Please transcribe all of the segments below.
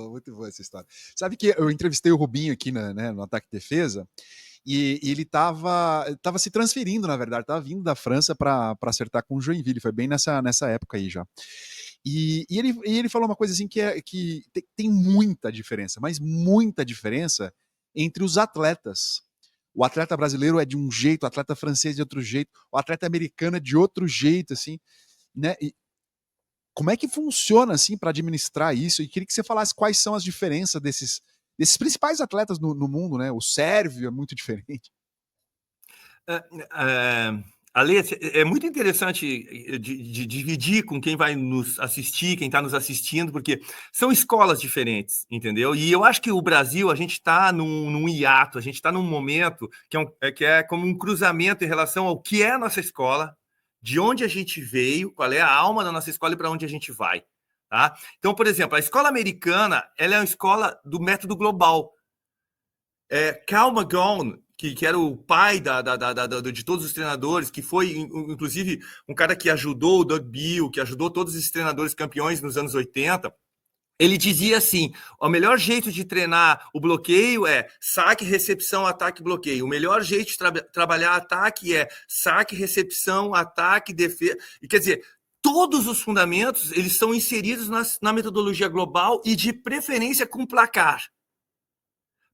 Muito boa essa história. Sabe que eu entrevistei o Rubinho aqui no Ataque e Defesa, e ele tava se transferindo, na verdade, tava vindo da França para acertar com o Joinville, foi bem nessa época aí já. E ele falou uma coisa assim que tem muita diferença, mas muita diferença entre os atletas. O atleta brasileiro é de um jeito, o atleta francês de outro jeito, o atleta americano é de outro jeito, assim, né? E como é que funciona, assim, para administrar isso? E queria que você falasse quais são as diferenças desses principais atletas no mundo, né? O sérvio é muito diferente. Ale, é muito interessante de dividir com quem vai nos assistir, quem está nos assistindo, porque são escolas diferentes, entendeu? E eu acho que o Brasil, a gente está num hiato, a gente está num momento que é como um cruzamento em relação ao que é a nossa escola, de onde a gente veio, qual é a alma da nossa escola e para onde a gente vai. Tá? Então, por exemplo, a escola americana ela é uma escola do método global. Cal McGowan, que era o pai de todos os treinadores, que foi, inclusive, um cara que ajudou o Doug Bill, que ajudou todos os treinadores campeões nos anos 80, ele dizia assim, o melhor jeito de treinar o bloqueio é saque, recepção, ataque, bloqueio. O melhor jeito de trabalhar ataque é saque, recepção, ataque, defesa. E quer dizer, todos os fundamentos eles são inseridos na metodologia global e de preferência com placar,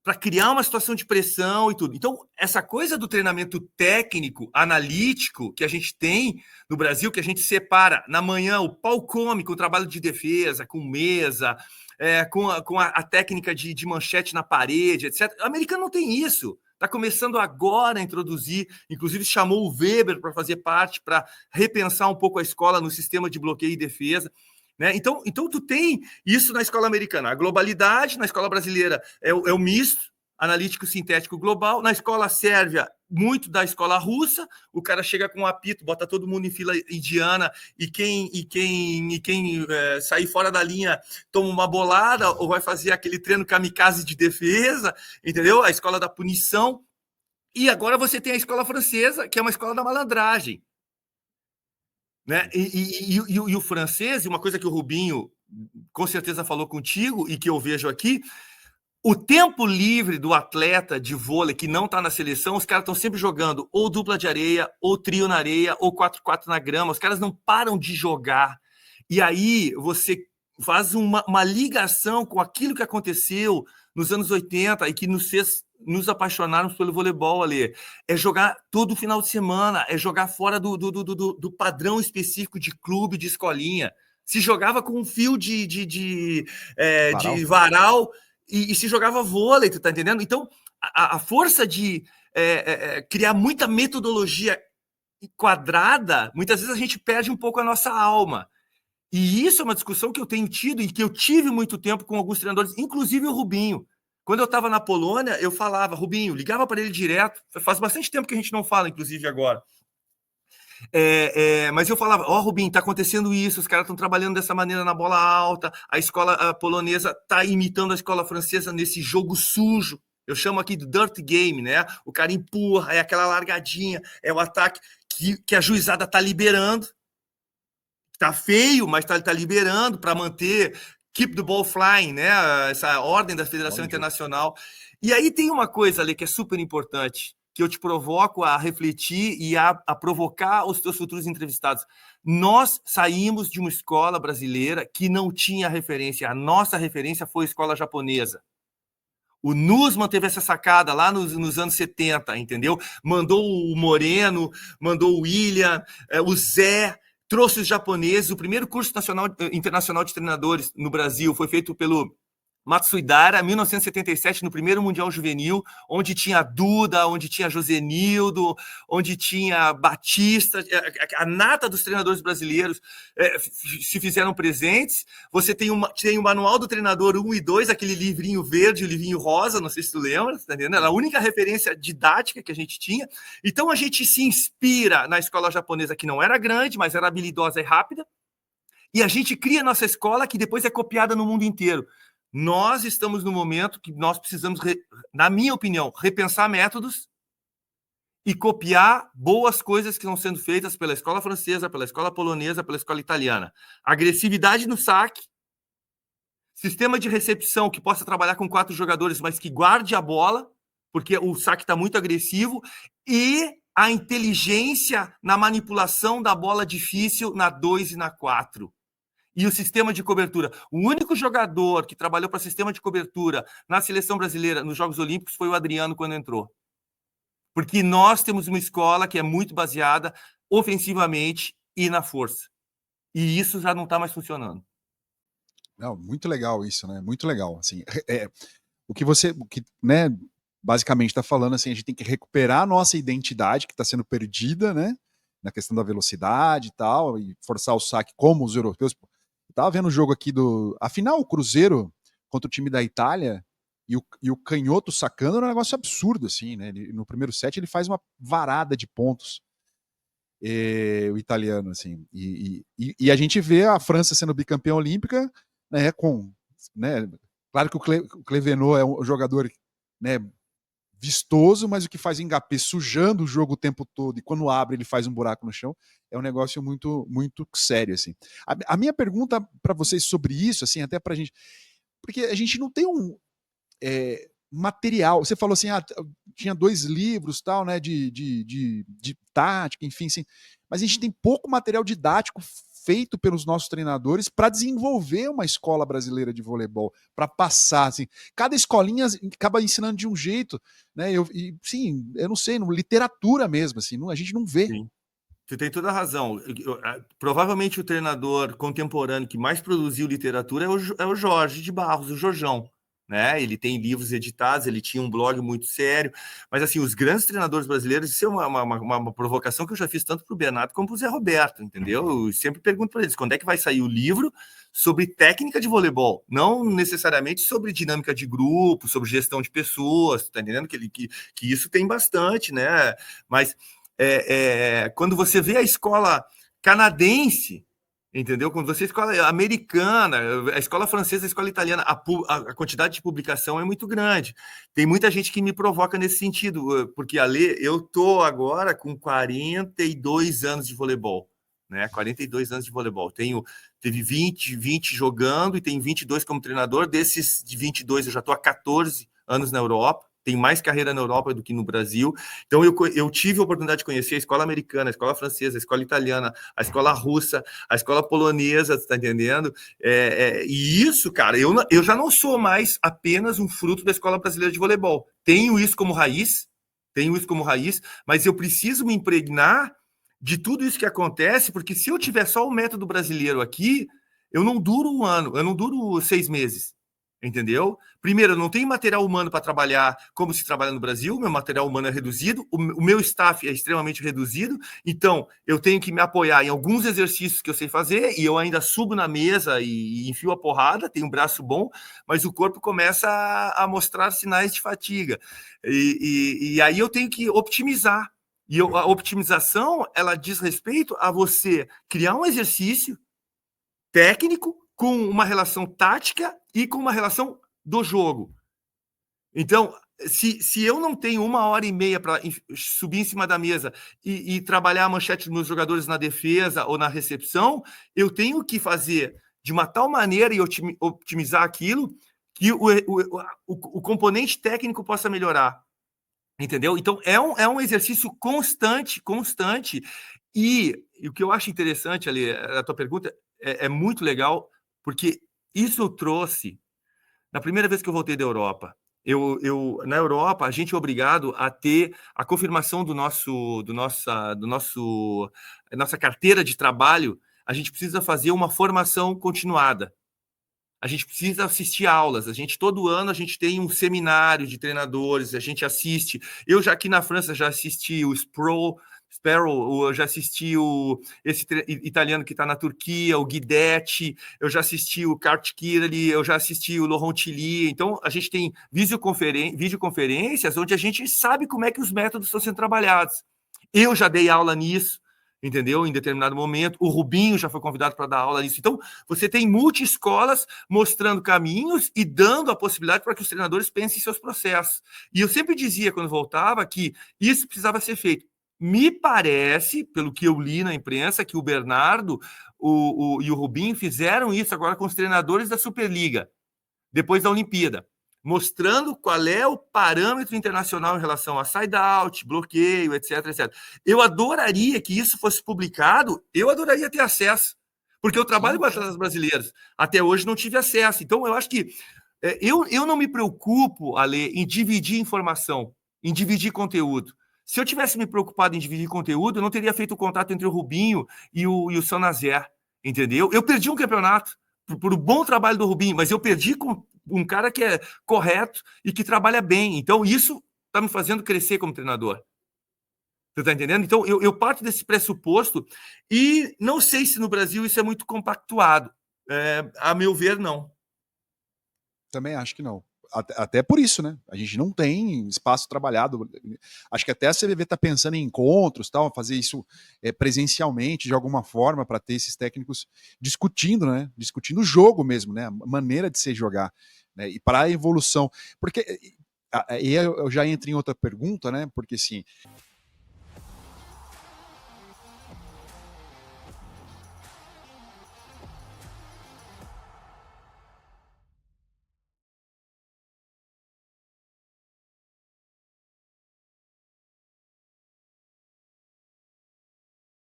para criar uma situação de pressão e tudo. Então, essa coisa do treinamento técnico, analítico, que a gente tem no Brasil, que a gente separa na manhã o pau cômico, o trabalho de defesa, com mesa, com a técnica de manchete na parede, etc. O americano não tem isso. Está começando agora a introduzir, inclusive chamou o Weber para fazer parte, para repensar um pouco a escola no sistema de bloqueio e defesa. Né? Então, tu tem isso na escola americana. A globalidade, na escola brasileira, é o misto, analítico, sintético, global. Na escola sérvia, muito da escola russa. O cara chega com um apito, bota todo mundo em fila indiana e quem sair fora da linha toma uma bolada ou vai fazer aquele treino kamikaze de defesa, entendeu? A escola da punição. E agora você tem a escola francesa, que é uma escola da malandragem. Né? E o francês, uma coisa que o Rubinho com certeza falou contigo e que eu vejo aqui, o tempo livre do atleta de vôlei que não está na seleção, os caras estão sempre jogando ou dupla de areia, ou trio na areia, ou 4x4 na grama, os caras não param de jogar. E aí você faz uma ligação com aquilo que aconteceu nos anos 80 e que nos apaixonarmos pelo voleibol, ali. É jogar todo final de semana, é jogar fora do padrão específico de clube, de escolinha. Se jogava com um fio de varal e se jogava vôlei, tu tá entendendo? Então, a força de criar muita metodologia quadrada, muitas vezes a gente perde um pouco a nossa alma. E isso é uma discussão que eu tenho tido e que eu tive muito tempo com alguns treinadores, inclusive o Rubinho. Quando eu estava na Polônia, eu falava, Rubinho, ligava para ele direto. Faz bastante tempo que a gente não fala, inclusive, agora. Mas eu falava, Rubinho, está acontecendo isso, os caras estão trabalhando dessa maneira na bola alta, a escola polonesa está imitando a escola francesa nesse jogo sujo. Eu chamo aqui de dirty game, né? O cara empurra, é aquela largadinha, é o ataque que a juizada está liberando. Está feio, mas está liberando para manter keep the ball flying, né? Essa ordem da Federação Internacional. E aí tem uma coisa ali que é super importante, que eu te provoco a refletir e a provocar os teus futuros entrevistados. Nós saímos de uma escola brasileira que não tinha referência. A nossa referência foi a escola japonesa. O Nussmann teve essa sacada lá nos anos 70, entendeu? Mandou o Moreno, mandou o William, o Zé, trouxe os japoneses. O primeiro curso internacional de treinadores no Brasil foi feito pelo Matsuidara, 1977, no primeiro Mundial Juvenil, onde tinha Duda, onde tinha Josenildo, onde tinha Batista, a nata dos treinadores brasileiros se fizeram presentes. Você tem o Manual do Treinador 1 e 2, aquele livrinho verde, o livrinho rosa, não sei se tu lembra, tá entendendo? Era a única referência didática que a gente tinha. Então a gente se inspira na escola japonesa, que não era grande, mas era habilidosa e rápida, e a gente cria a nossa escola, que depois é copiada no mundo inteiro. Nós estamos no momento que nós precisamos, na minha opinião, repensar métodos e copiar boas coisas que estão sendo feitas pela escola francesa, pela escola polonesa, pela escola italiana. Agressividade no saque, sistema de recepção que possa trabalhar com 4 jogadores, mas que guarde a bola, porque o saque está muito agressivo, e a inteligência na manipulação da bola difícil na 2 e na 4. E o sistema de cobertura. O único jogador que trabalhou para sistema de cobertura na seleção brasileira nos Jogos Olímpicos foi o Adriano quando entrou. Porque nós temos uma escola que é muito baseada ofensivamente e na força. E isso já não está mais funcionando. Não, muito legal isso, né? Muito legal. Assim, o que né, basicamente está falando assim, a gente tem que recuperar a nossa identidade que está sendo perdida, né? Na questão da velocidade e tal, e forçar o saque como os europeus. Tava vendo o jogo aqui afinal, o Cruzeiro contra o time da Itália e o canhoto sacando era um negócio absurdo, assim, né? No primeiro set ele faz uma varada de pontos, o italiano, assim. E a gente vê a França sendo bicampeã olímpica, né? Né, claro que o Clevenot é um jogador, né, vistoso, mas o que faz o Mbappé sujando o jogo o tempo todo e quando abre ele faz um buraco no chão, é um negócio muito muito sério, assim. A minha pergunta para vocês sobre isso, assim, até pra gente, porque a gente não tem um material, você falou assim, tinha 2 livros tal, né, de tática, enfim, assim, mas a gente tem pouco material didático feito pelos nossos treinadores para desenvolver uma escola brasileira de voleibol, para passar, assim, cada escolinha acaba ensinando de um jeito, né, sim, eu não sei, literatura mesmo, assim, a gente não vê. Sim. Você tem toda a razão. Provavelmente o treinador contemporâneo que mais produziu literatura é o Jorge de Barros, o Jorjão. Né? Ele tem livros editados, ele tinha um blog muito sério. Mas, assim, os grandes treinadores brasileiros, isso é uma provocação que eu já fiz tanto para o Bernardo como para o Zé Roberto, entendeu? Eu sempre pergunto para eles, quando é que vai sair o livro sobre técnica de voleibol? Não necessariamente sobre dinâmica de grupo, sobre gestão de pessoas, tá entendendo? Que isso tem bastante, né? Mas quando você vê a escola canadense, entendeu? Quando você vê a escola americana, a escola francesa, a escola italiana, a quantidade de publicação é muito grande. Tem muita gente que me provoca nesse sentido, porque, Ale, eu tô agora com 42 anos de voleibol, né? 42 anos de voleibol. Teve 20 jogando e tem 22 como treinador. Desses de 22, eu já tô há 14 anos na Europa. Tem mais carreira na Europa do que no Brasil. Então, eu tive a oportunidade de conhecer a escola americana, a escola francesa, a escola italiana, a escola russa, a escola polonesa, tá entendendo? E isso, cara, eu já não sou mais apenas um fruto da escola brasileira de voleibol. Tenho isso como raiz, mas eu preciso me impregnar de tudo isso que acontece, porque se eu tiver só o método brasileiro aqui, eu não duro um ano, eu não duro 6 meses. Entendeu? Primeiro, eu não tenho material humano para trabalhar como se trabalha no Brasil, meu material humano é reduzido, o meu staff é extremamente reduzido, então eu tenho que me apoiar em alguns exercícios que eu sei fazer, e eu ainda subo na mesa e enfio a porrada, tenho um braço bom, mas o corpo começa a mostrar sinais de fatiga. E aí eu tenho que optimizar. E a optimização, ela diz respeito a você criar um exercício técnico com uma relação tática e com uma relação do jogo. Então, se eu não tenho 1h30 para subir em cima da mesa e trabalhar a manchete dos meus jogadores na defesa ou na recepção, eu tenho que fazer de uma tal maneira e optimizar aquilo que o componente técnico possa melhorar. Entendeu? Então, é um exercício constante. E o que eu acho interessante, ali, a tua pergunta é muito legal, porque isso eu trouxe na primeira vez que eu voltei da Europa. Na Europa, a gente é obrigado a ter a confirmação nossa carteira de trabalho. A gente precisa fazer uma formação continuada. A gente precisa assistir aulas. Todo ano, a gente tem um seminário de treinadores, a gente assiste. Eu já aqui na França já assisti o Sparrow, eu já assisti esse italiano que está na Turquia, o Guidetti, eu já assisti o Karatkirli, eu já assisti o Laurent Tilly. Então, a gente tem videoconferências onde a gente sabe como é que os métodos estão sendo trabalhados. Eu já dei aula nisso, entendeu? Em determinado momento. O Rubinho já foi convidado para dar aula nisso. Então, você tem multi-escolas mostrando caminhos e dando a possibilidade para que os treinadores pensem em seus processos. E eu sempre dizia, quando voltava, que isso precisava ser feito. Me parece, pelo que eu li na imprensa, que o Bernardo e o Rubinho fizeram isso agora com os treinadores da Superliga. depois da Olimpíada, mostrando qual é o parâmetro internacional em relação a side-out, bloqueio, etc, etc. Eu adoraria que isso fosse publicado, eu adoraria ter acesso, porque eu trabalho com atletas brasileiros. Até hoje não tive acesso. Então, eu acho que eu não me preocupo, Ale, em dividir informação, em dividir conteúdo. Se eu tivesse me preocupado em dividir conteúdo, eu não teria feito o contato entre o Rubinho e o São Nazaire, entendeu? Eu perdi um campeonato por um bom trabalho do Rubinho, mas eu perdi com um cara que é correto e que trabalha bem. Então, isso está me fazendo crescer como treinador. Você está entendendo? Então, eu parto desse pressuposto e não sei se no Brasil isso é muito compactuado. A meu ver, não. Também acho que não. Até por isso, né? A gente não tem espaço trabalhado. Acho que até a CBV está pensando em encontros, tal, fazer isso presencialmente de alguma forma para ter esses técnicos discutindo, né? Discutindo o jogo mesmo, né? A maneira de se jogar, né? E para a evolução, porque aí eu já entro em outra pergunta, né? Porque assim,